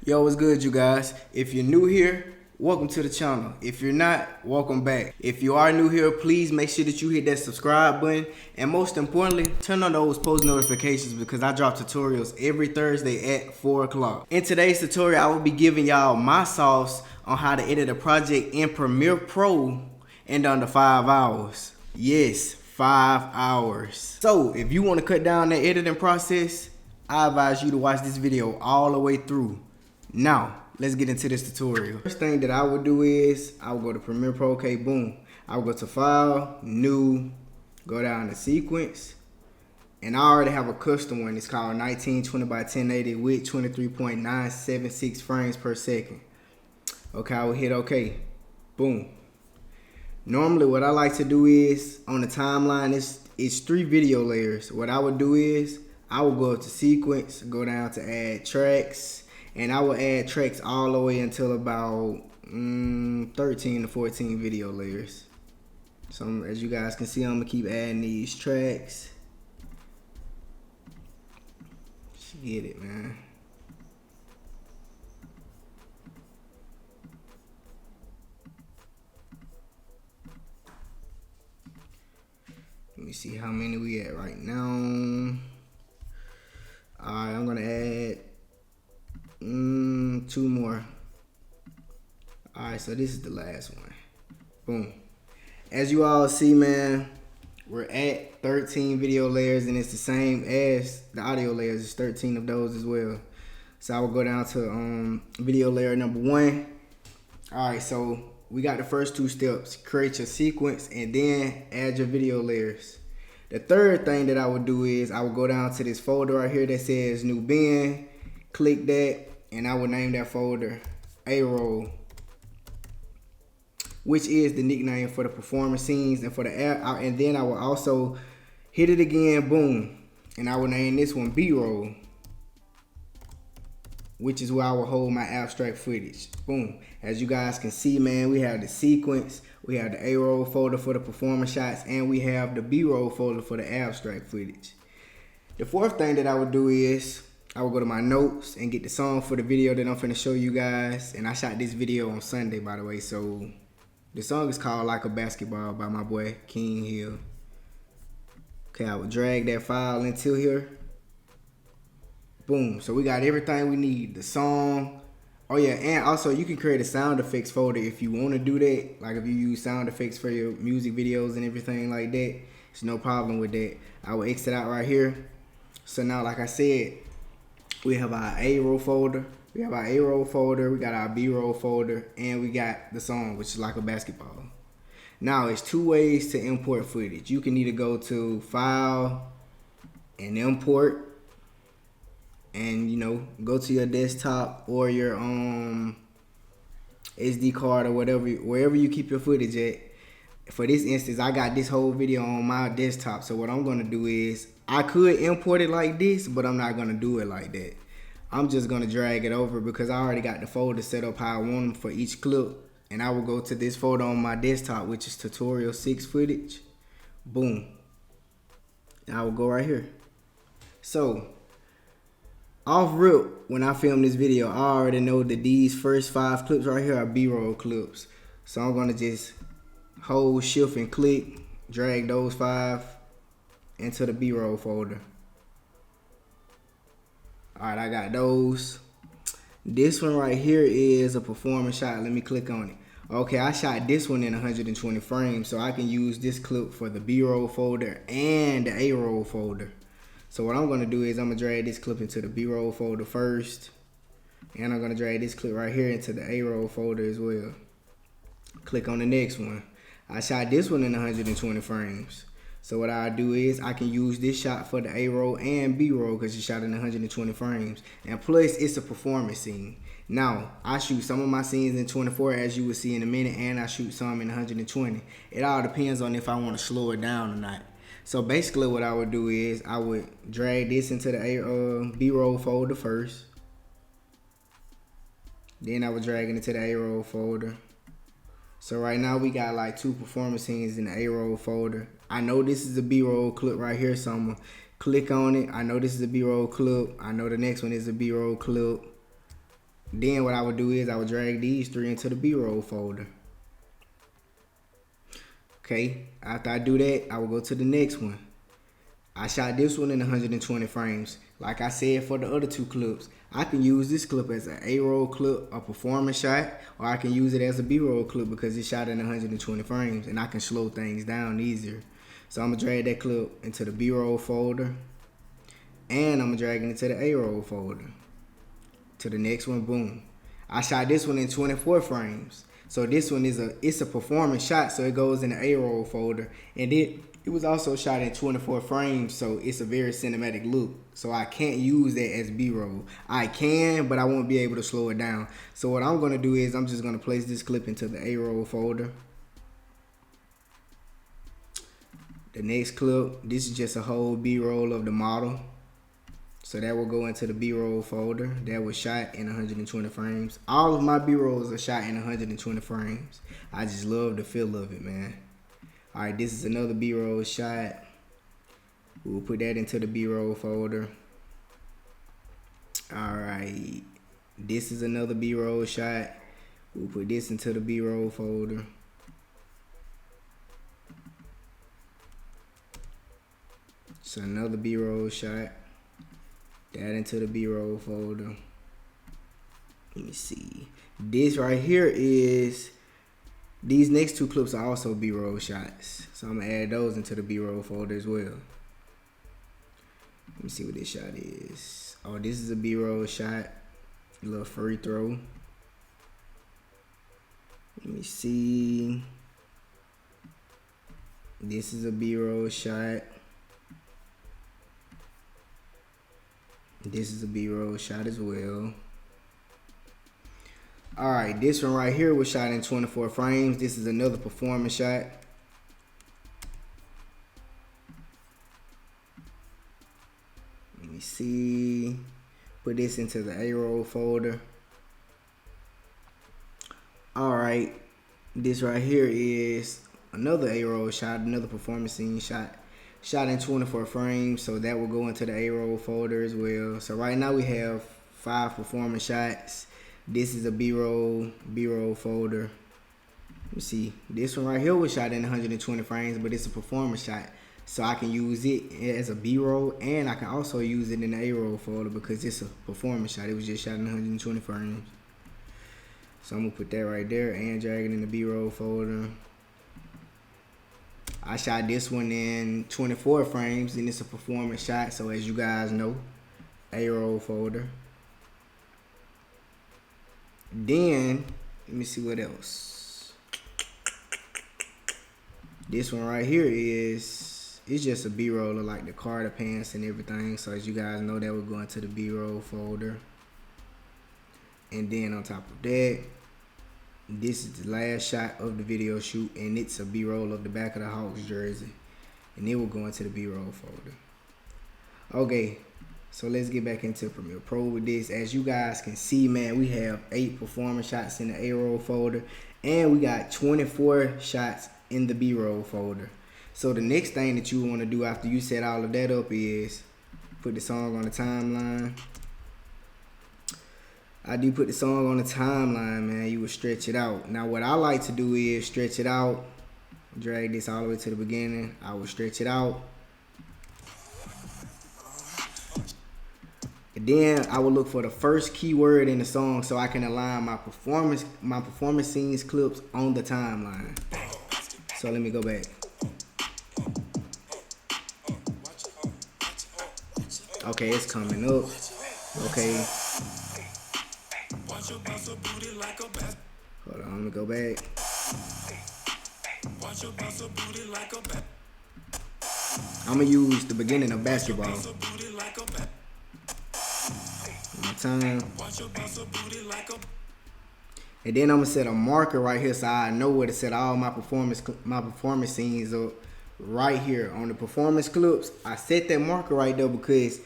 Yo, what's good, you guys? If you're new here, welcome to the channel. If you're not, welcome back. If you are new here, please make sure that you hit that subscribe button. And most importantly, turn on those post notifications because I drop tutorials every Thursday at 4 o'clock. In today's tutorial, I will be giving y'all my sauce on how to edit a project in Premiere Pro in under 5 hours. Yes, 5 hours. So if you want to cut down that editing process, I advise you to watch this video all the way through. Now, let's get into this tutorial. First thing that I would do is, I would go to Premiere Pro, okay, boom. I would go to File, New, go down to Sequence, and I already have a custom one. It's called 1920 by 1080 with 23.976 frames per second. Okay, I will hit okay, boom. Normally what I like to do is, on the timeline, it's 3 video layers. What I would do is, I will go to Sequence, go down to Add Tracks, and I will add tracks all the way until about 13 to 14 video layers. So as you guys can see, I'm gonna keep adding these tracks. Just get it, man. Let me see how many we at right now. Alright, I'm gonna add 2 more. Alright, so this is the last one. Boom. As you all see, man, we're at 13 video layers, and it's the same as the audio layers. It's 13 of those as well. So I will go down to video layer number 1. Alright, so we got the first 2 steps. Create your sequence and then add your video layers. The third thing that I would do is I would go down to this folder right here that says New Bin. Click that, and I will name that folder A-Roll, which is the nickname for the performance scenes and for the app. And then I will also hit it again, boom, and I will name this one B-Roll, which is where I will hold my abstract footage. Boom. As you guys can see, man, we have the sequence, we have the A-Roll folder for the performance shots, and we have the B-Roll folder for the abstract footage. The fourth thing that I would do is I will go to my notes and get the song for the video that I'm finna show you guys. And I shot this video on Sunday, by the way. So the song is called Like a Basketball by my boy King Hill. Okay, I will drag that file into here. Boom. So we got everything we need. The song. Oh yeah, and also you can create a sound effects folder if you want to do that. Like if you use sound effects for your music videos and everything like that, there's no problem with that. I will exit out right here. So now, like I said, we have our A-Roll folder, we got our B-Roll folder, and we got the song, which is Like a Basketball. Now, it's 2 ways to import footage. You can either go to File and Import, and go to your desktop or your SD card or whatever, wherever you keep your footage at. For this instance, I got this whole video on my desktop, so what I'm gonna do is, I could import it like this, but I'm not gonna do it like that. I'm just gonna drag it over because I already got the folder set up how I want them for each clip. And I will go to this folder on my desktop, which is tutorial 6 footage. Boom. And I will go right here. So, off rip, when I film this video, I already know that these first 5 clips right here are B-roll clips. So I'm gonna just hold shift and click, drag those 5 into the B-roll folder. Alright, I got those. This one right here is a performance shot. Let me click on it. Okay, I shot this one in 120 frames, so I can use this clip for the B-roll folder and the A-roll folder. So what I'm gonna do is I'm gonna drag this clip into the B-roll folder first, and I'm gonna drag this clip right here into the A-roll folder as well. Click on the next one. I shot this one in 120 frames. So what I do is I can use this shot for the A-roll and B-roll because it's shot in 120 frames. And plus, it's a performance scene. Now, I shoot some of my scenes in 24, as you will see in a minute, and I shoot some in 120. It all depends on if I want to slow it down or not. So basically what I would do is I would drag this into the B-roll folder first. Then I would drag it into the A-roll folder. So right now we got like 2 performance scenes in the A-roll folder. I know this is a B-roll clip right here, so I'm gonna click on it. I know this is a B-roll clip. I know the next one is a B-roll clip. Then what I would do is I would drag these 3 into the B-roll folder. Okay, after I do that, I will go to the next one. I shot this one in 120 frames. Like I said for the other 2 clips, I can use this clip as an A-roll clip, a performance shot, or I can use it as a B-roll clip because it's shot in 120 frames and I can slow things down easier. So I'm gonna drag that clip into the B-roll folder, and I'm gonna drag it into the A-roll folder. To the next one, boom. I shot this one in 24 frames. So this one is a performance shot, so it goes in the A-roll folder. And it was also shot in 24 frames, so it's a very cinematic look. So I can't use that as B-roll. I can, but I won't be able to slow it down. So what I'm gonna do is I'm just gonna place this clip into the A-roll folder. The next clip, this is just a whole B-roll of the model. So that will go into the B-roll folder. That was shot in 120 frames. All of my B-rolls are shot in 120 frames. I just love the feel of it, man. All right, this is another B-roll shot. We'll put that into the B-roll folder. All right, this is another B-roll shot. We'll put this into the B-roll folder. So another B-roll shot. That into the B-roll folder. Let me see. This right here is, these next 2 clips are also B-roll shots. So I'm gonna add those into the B-roll folder as well. Let me see what this shot is. Oh, this is a B-roll shot. A little free throw. Let me see. This is a B-roll shot. This is a B-roll shot as well. All right, this one right here was shot in 24 frames. This is another performance shot. Let me see. Put this into the A-roll folder. All right, this right here is another A-roll shot, another performance scene shot. Shot in 24 frames, so that will go into the A-roll folder as well. So right now we have 5 performance shots. This is a B-roll folder. Let me see. This one right here was shot in 120 frames, but it's a performance shot. So I can use it as a B-roll, and I can also use it in the A-roll folder because it's a performance shot. It was just shot in 120 frames. So I'm gonna put that right there and drag it in the B-roll folder. I shot this one in 24 frames, and it's a performance shot. So as you guys know, A-roll folder. Then, let me see what else. This one right here it's just a B-roll of like the Carter pants and everything. So as you guys know, that will go into the B-roll folder. And then on top of that, this is the last shot of the video shoot, and it's a B-roll of the back of the Hawks jersey, and it will go into the B-roll folder. Okay, so let's get back into Premiere Pro with this. As you guys can see, man, we have 8 performance shots in the A-roll folder, and we got 24 shots in the B-roll folder. So the next thing that you want to do after you set all of that up is put the song on the timeline. I do put the song on the timeline, man. You will stretch it out. Now, what I like to do is stretch it out. Drag this all the way to the beginning. I will stretch it out. And then I will look for the first keyword in the song so I can align my performance scenes clips on the timeline. So let me go back. Okay, it's coming up. Okay. Hold on, let me go back. I'm gonna use the beginning of Basketball. My time. And then I'm gonna set a marker right here so I know where to set all my performance scenes up. Right here on the performance clips, I set that marker right there because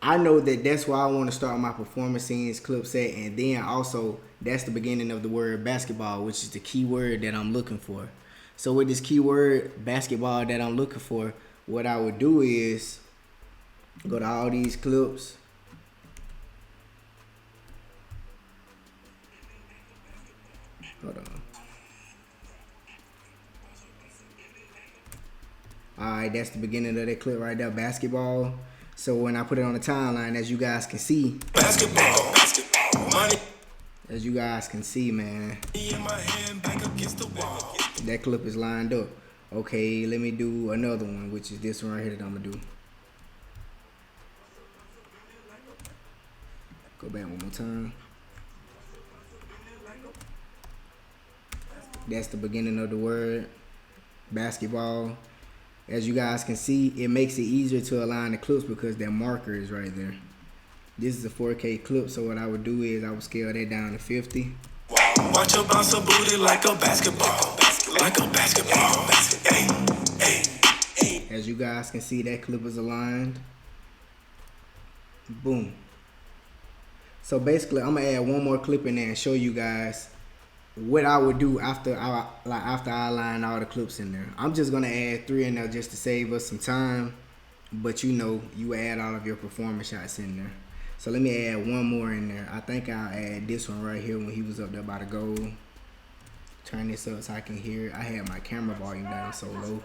I know that that's why I want to start my performance scenes clip set, and then also that's the beginning of the word basketball, which is the key word that I'm looking for. So with this keyword basketball that I'm looking for, what I would do is go to all these clips, Hold on. Alright, that's the beginning of that clip right there, basketball. So when I put it on the timeline, as you guys can see, basketball, money. As you guys can see, man, that clip is lined up. Okay, let me do another one, which is this one right here that I'm gonna do. Go back one more time. That's the beginning of the word, basketball. As you guys can see, it makes it easier to align the clips because that marker is right there. This is a 4K clip, so what I would do is I would scale that down to 50. Watch your bounce a booty like a basketball, like a basketball. As you guys can see, that clip is aligned. Boom. So basically, I'm gonna add one more clip in there and show you guys what I would do after I align all the clips in there. I'm just gonna add 3 in there just to save us some time, but you know, you add all of your performance shots in there. So let me add one more in there. I think I'll add this one right here when he was up there by the goal. Turn this up so I can hear it. I had my camera volume down so low.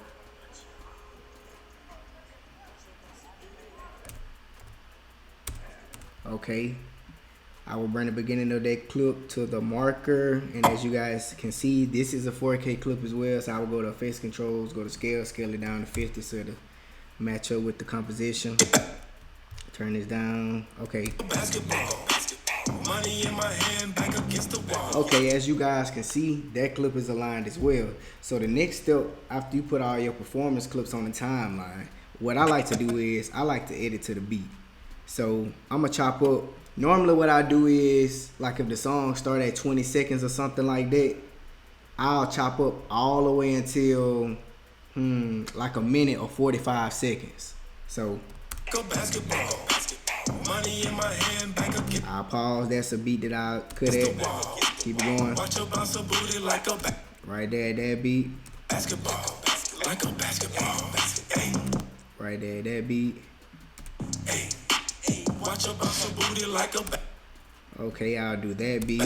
Okay, I will bring the beginning of that clip to the marker, and as you guys can see, this is a 4K clip as well, so I will go to face controls, go to scale it down to 50 so to match up with the composition. Turn this down. Okay. Money in my hand, back against the wall. Okay, as you guys can see, that clip is aligned as well. So the next step, after you put all your performance clips on the timeline, what I like to do is I like to edit to the beat. So I'm gonna chop up. Normally what I do is, like if the song start at 20 seconds or something like that, I'll chop up all the way until like a minute or 45 seconds. So money in my hand, back again. I'll pause. That's a beat that I cut at. Keep it going. Right there, that beat. Basketball, like a basketball. Right there, that beat. Okay, I'll do that beat.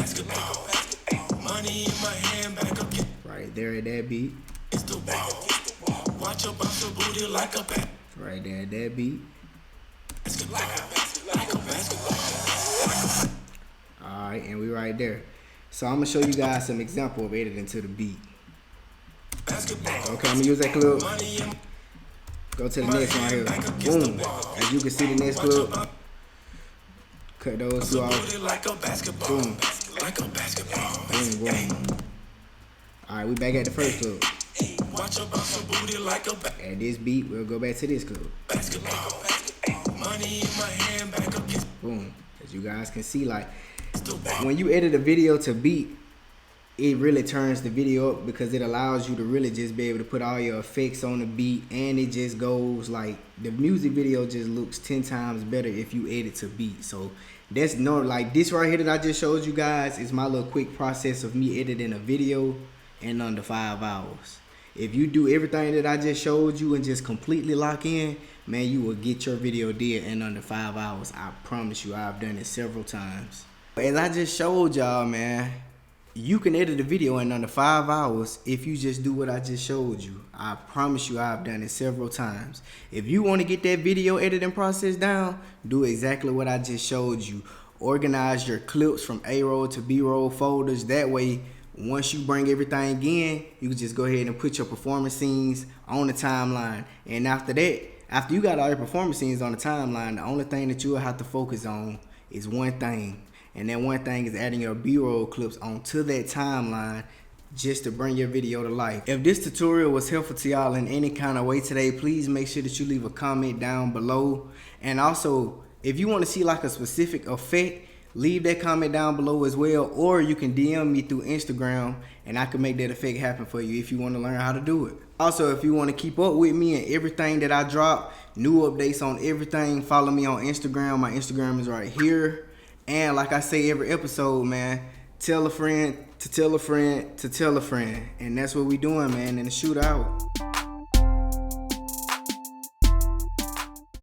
Money in my hand, back again. Right there at that beat. Right there at that beat. Alright, and we right there. So I'm gonna show you guys some example of editing to the beat. Okay, I'm gonna use that clip. Go to the next one here. Boom. As you can see, the next clip. Cut those two off. Boom. Boom, boom. Alright, we back at the first clip. At this beat, we'll go back to this clip. Boom. As you guys can see, like when you edit a video to beat, it really turns the video up because it allows you to really just be able to put all your effects on the beat, and it just goes like the music video just looks 10 times better if you edit to beat. So that's like this right here that I just showed you guys is my little quick process of me editing a video in under 5 hours. If you do everything that I just showed you and just completely lock in, man, you will get your video did in under 5 hours. I promise you, I've done it several times. As I just showed y'all, man, you can edit a video in under 5 hours if you just do what I just showed you. I promise you, I've done it several times. If you want to get that video editing process down, do exactly what I just showed you. Organize your clips from A-roll to B-roll folders. That way, once you bring everything in, you can just go ahead and put your performance scenes on the timeline. And after that, after you got all your performance scenes on the timeline, the only thing that you will have to focus on is one thing. And that one thing is adding your B-roll clips onto that timeline just to bring your video to life. If this tutorial was helpful to y'all in any kind of way today, please make sure that you leave a comment down below. And also, if you want to see like a specific effect, leave that comment down below as well, or you can DM me through Instagram and I can make that effect happen for you if you want to learn how to do it. Also, if you want to keep up with me and everything that I drop, new updates on everything, follow me on Instagram. My Instagram is right here. And like I say every episode, man, tell a friend to tell a friend to tell a friend. And that's what we doing, man, in the shootout.